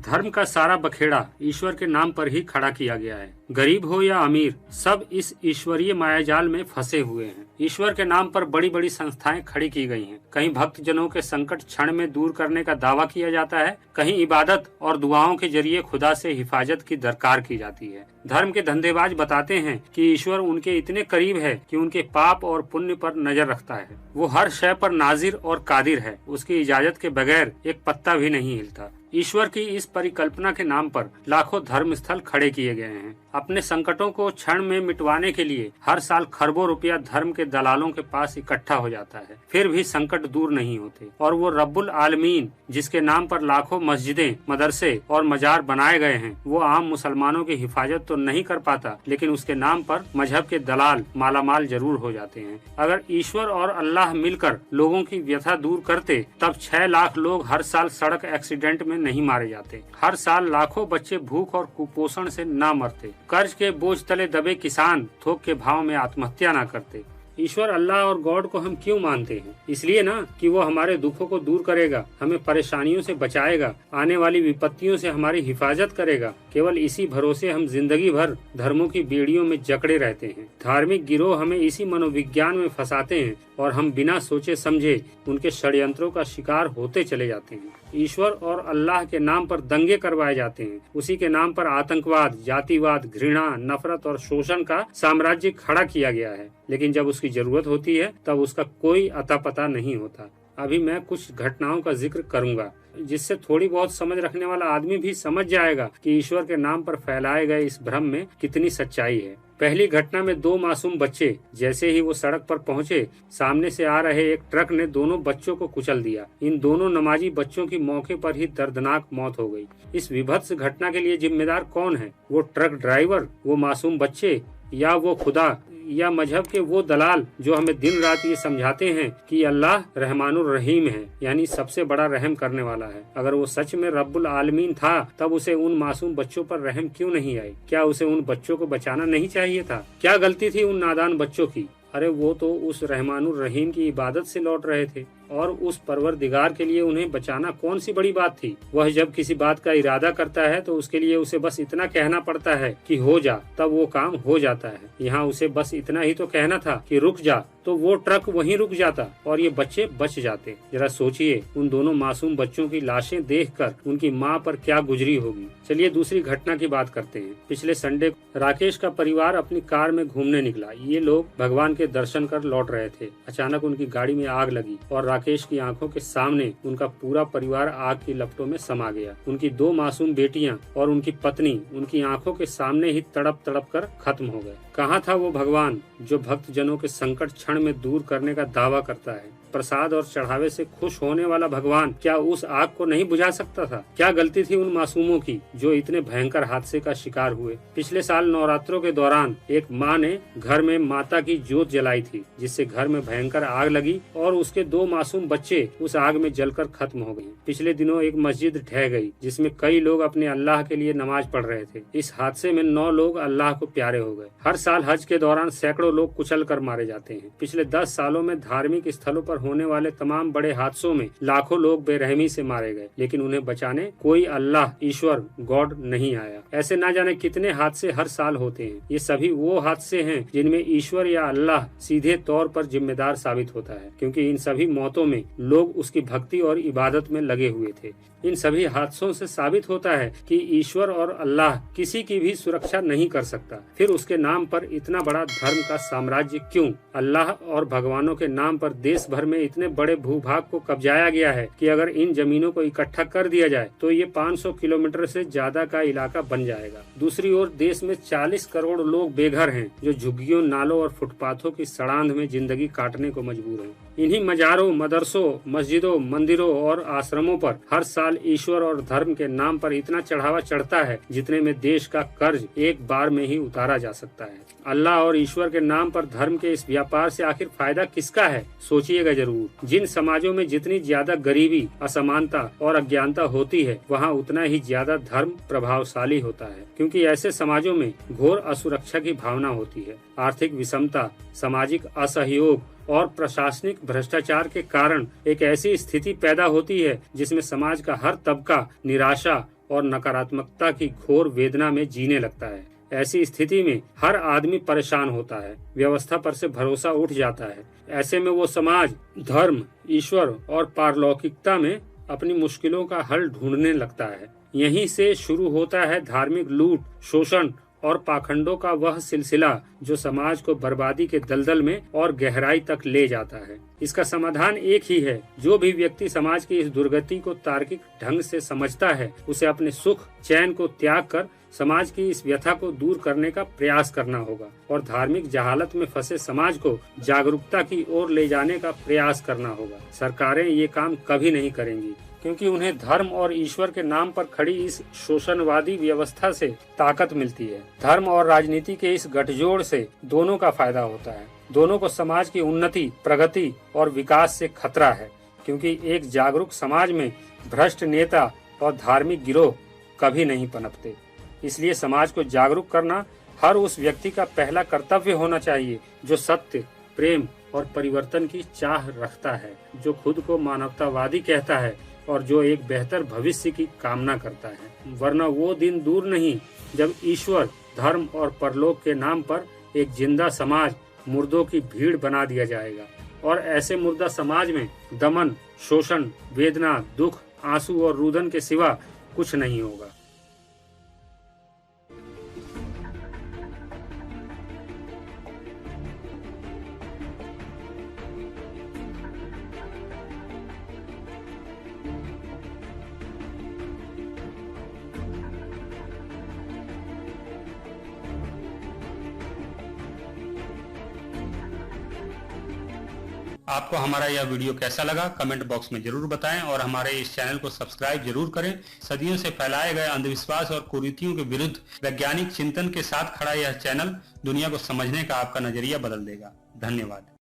धर्म का सारा बखेड़ा ईश्वर के नाम पर ही खड़ा किया गया है। गरीब हो या अमीर, सब इस ईश्वरीय मायाजाल में फंसे हुए हैं। ईश्वर के नाम पर बड़ी बड़ी संस्थाएं खड़ी की गई हैं। कहीं भक्त जनों के संकट क्षण में दूर करने का दावा किया जाता है, कहीं इबादत और दुआओं के जरिए खुदा से हिफाजत की दरकार की जाती है। धर्म के धंधेबाज बताते हैं कि ईश्वर उनके इतने करीब है कि उनके पाप और पुण्य पर नजर रखता है। वो हर शय पर नाजिर और कादिर है, उसकी इजाजत के बगैर एक पत्ता भी नहीं हिलता। ईश्वर की इस परिकल्पना के नाम पर लाखों धर्म स्थल खड़े किए गए हैं। अपने संकटों को क्षण में मिटवाने के लिए हर साल खरबों रुपया धर्म के दलालों के पास इकट्ठा हो जाता है, फिर भी संकट दूर नहीं होते। और वो रब्बुल आलमीन जिसके नाम पर लाखों मस्जिदें, मदरसे और मजार बनाए गए हैं, वो आम मुसलमानों की हिफाजत तो नहीं कर पाता, लेकिन उसके नाम पर मजहब के दलाल मालामाल जरूर हो जाते हैं। अगर ईश्वर और अल्लाह मिलकर लोगों की व्यथा दूर करते, तब 6 लाख लोग हर साल सड़क एक्सीडेंट में नहीं मारे जाते। हर साल लाखों बच्चे भूख और कुपोषण से न मरते। कर्ज के बोझ तले दबे किसान थोक के भाव में आत्महत्या न करते। ईश्वर अल्लाह और गॉड को हम क्यों मानते हैं? इसलिए ना कि वो हमारे दुखों को दूर करेगा, हमें परेशानियों से बचाएगा, आने वाली विपत्तियों से हमारी हिफाजत करेगा। केवल इसी भरोसे हम जिंदगी भर धर्मों की बेड़ियों में जकड़े रहते हैं। धार्मिक गिरोह हमें इसी मनोविज्ञान में फंसाते हैं और हम बिना सोचे समझे उनके षड्यंत्रों का शिकार होते चले जाते हैं। ईश्वर और अल्लाह के नाम पर दंगे करवाए जाते हैं। उसी के नाम पर आतंकवाद, जातिवाद, घृणा, नफरत और शोषण का साम्राज्य खड़ा किया गया है। लेकिन जब उसकी जरूरत होती है तब उसका कोई अता पता नहीं होता। अभी मैं कुछ घटनाओं का जिक्र करूंगा जिससे थोड़ी बहुत समझ रखने वाला आदमी भी समझ जाएगा कि ईश्वर के नाम पर फैलाए गए इस भ्रम में कितनी सच्चाई है। पहली घटना में 2 मासूम बच्चे जैसे ही वो सड़क पर पहुंचे, सामने से आ रहे एक ट्रक ने दोनों बच्चों को कुचल दिया। इन दोनों नमाजी बच्चों की मौके पर ही दर्दनाक मौत हो गई। इस विभत्स घटना के लिए जिम्मेदार कौन है? वो ट्रक ड्राइवर, वो मासूम बच्चे, या वो खुदा, या मजहब के वो दलाल जो हमें दिन रात ये समझाते हैं कि अल्लाह रहमानुर रहीम है, यानी सबसे बड़ा रहम करने वाला है। अगर वो सच में रब्बुल आलमीन था, तब उसे उन मासूम बच्चों पर रहम क्यों नहीं आई? क्या उसे उन बच्चों को बचाना नहीं चाहिए था? क्या गलती थी उन नादान बच्चों की? अरे वो तो उस रहमानुर रहीम की इबादत से लौट रहे थे और उस परवरदिगार के लिए उन्हें बचाना कौन सी बड़ी बात थी। वह जब किसी बात का इरादा करता है तो उसके लिए उसे बस इतना कहना पड़ता है कि हो जा, तब वो काम हो जाता है। यहाँ उसे बस इतना ही तो कहना था कि रुक जा, तो वो ट्रक वहीं रुक जाता और ये बच्चे बच जाते। जरा सोचिए, उन दोनों मासूम बच्चों की लाशें देखकर उनकी माँ पर क्या गुजरी होगी। चलिए दूसरी घटना की बात करते हैं। पिछले संडे राकेश का परिवार अपनी कार में घूमने निकला। ये लोग भगवान के दर्शन कर लौट रहे थे। अचानक उनकी गाड़ी में आग लगी और राकेश की आंखों के सामने उनका पूरा परिवार आग की लपटों में समा गया। उनकी 2 मासूम बेटियां और उनकी पत्नी उनकी आंखों के सामने ही तड़प तड़प कर खत्म हो गए। कहाँ था वो भगवान जो भक्त जनों के संकट क्षण में दूर करने का दावा करता है? प्रसाद और चढ़ावे से खुश होने वाला भगवान क्या उस आग को नहीं बुझा सकता था? क्या गलती थी उन मासूमों की जो इतने भयंकर हादसे का शिकार हुए? पिछले साल नवरात्रों के दौरान एक माँ ने घर में माता की जोत जलाई थी, जिससे घर में भयंकर आग लगी और उसके 2 मासूम बच्चे उस आग में जलकर खत्म हो गए। पिछले दिनों एक मस्जिद ढह गई जिसमें कई लोग अपने अल्लाह के लिए नमाज पढ़ रहे थे। इस हादसे में 9 लोग अल्लाह को प्यारे हो गए। हर साल हज के दौरान सैकड़ों लोग कुचल कर मारे जाते हैं। पिछले 10 सालों में धार्मिक स्थलों पर होने वाले तमाम बड़े हादसों में लाखों लोग बेरहमी से मारे गए, लेकिन उन्हें बचाने कोई अल्लाह, ईश्वर, गॉड नहीं आया। ऐसे ना जाने कितने हादसे हर साल होते हैं। ये सभी वो हादसे हैं जिनमें ईश्वर या अल्लाह सीधे तौर पर जिम्मेदार साबित होता है, क्योंकि इन सभी मौतों में लोग उसकी भक्ति और इबादत में लगे हुए थे। इन सभी हादसों से साबित होता है कि ईश्वर और अल्लाह किसी की भी सुरक्षा नहीं कर सकता। फिर उसके नाम पर इतना बड़ा धर्म का साम्राज्य क्यों? अल्लाह और भगवानों के नाम पर देश भर में इतने बड़े भूभाग को कब्जाया गया है कि अगर इन जमीनों को इकट्ठा कर दिया जाए तो ये 500 किलोमीटर से ज्यादा का इलाका बन जाएगा। दूसरी ओर देश में 40 करोड़ लोग बेघर हैं, जो झुग्गियों, नालों और फुटपाथों की सड़ांध में जिंदगी काटने को मजबूर हैं। इन्हीं मजारों, मदरसों, मस्जिदों, मंदिरों और आश्रमों पर हर साल ईश्वर और धर्म के नाम पर इतना चढ़ावा चढ़ता है जितने में देश का कर्ज एक बार में ही उतारा जा सकता है। अल्लाह और ईश्वर के नाम पर धर्म के इस व्यापार से आखिर फायदा किसका है? सोचिएगा जरूर। जिन समाजों में जितनी ज्यादा गरीबी, असमानता और अज्ञानता होती है, वहाँ उतना ही ज्यादा धर्म प्रभावशाली होता है, क्योंकि ऐसे समाजों में घोर असुरक्षा की भावना होती है। आर्थिक विषमता, सामाजिक असहयोग और प्रशासनिक भ्रष्टाचार के कारण एक ऐसी स्थिति पैदा होती है जिसमें समाज का हर तबका निराशा और नकारात्मकता की घोर वेदना में जीने लगता है। ऐसी स्थिति में हर आदमी परेशान होता है, व्यवस्था पर से भरोसा उठ जाता है। ऐसे में वो समाज, धर्म, ईश्वर और पारलौकिकता में अपनी मुश्किलों का हल ढूंढने लगता है। यहीं से शुरू होता है धार्मिक लूट, शोषण और पाखंडों का वह सिलसिला जो समाज को बर्बादी के दलदल में और गहराई तक ले जाता है। इसका समाधान एक ही है, जो भी व्यक्ति समाज की इस दुर्गति को तार्किक ढंग से समझता है, उसे अपने सुख चैन को त्याग कर समाज की इस व्यथा को दूर करने का प्रयास करना होगा और धार्मिक जहालत में फंसे समाज को जागरूकता की ओर ले जाने का प्रयास करना होगा। सरकारें ये काम कभी नहीं करेंगी, क्योंकि उन्हें धर्म और ईश्वर के नाम पर खड़ी इस शोषणवादी व्यवस्था से ताकत मिलती है। धर्म और राजनीति के इस गठजोड़ से दोनों का फायदा होता है। दोनों को समाज की उन्नति, प्रगति और विकास से खतरा है, क्योंकि एक जागरूक समाज में भ्रष्ट नेता और धार्मिक गिरोह कभी नहीं पनपते। इसलिए समाज को जागरूक करना हर उस व्यक्ति का पहला कर्तव्य होना चाहिए जो सत्य, प्रेम और परिवर्तन की चाह रखता है, जो खुद को मानवतावादी कहता है और जो एक बेहतर भविष्य की कामना करता है। वरना वो दिन दूर नहीं जब ईश्वर, धर्म और परलोक के नाम पर एक जिंदा समाज मुर्दों की भीड़ बना दिया जाएगा और ऐसे मुर्दा समाज में दमन, शोषण, वेदना, दुख, आंसू और रुदन के सिवा कुछ नहीं होगा। आपको हमारा यह वीडियो कैसा लगा कमेंट बॉक्स में जरूर बताएं और हमारे इस चैनल को सब्सक्राइब जरूर करें। सदियों से फैलाए गए अंधविश्वास और कुरीतियों के विरुद्ध वैज्ञानिक चिंतन के साथ खड़ा यह चैनल दुनिया को समझने का आपका नजरिया बदल देगा। धन्यवाद।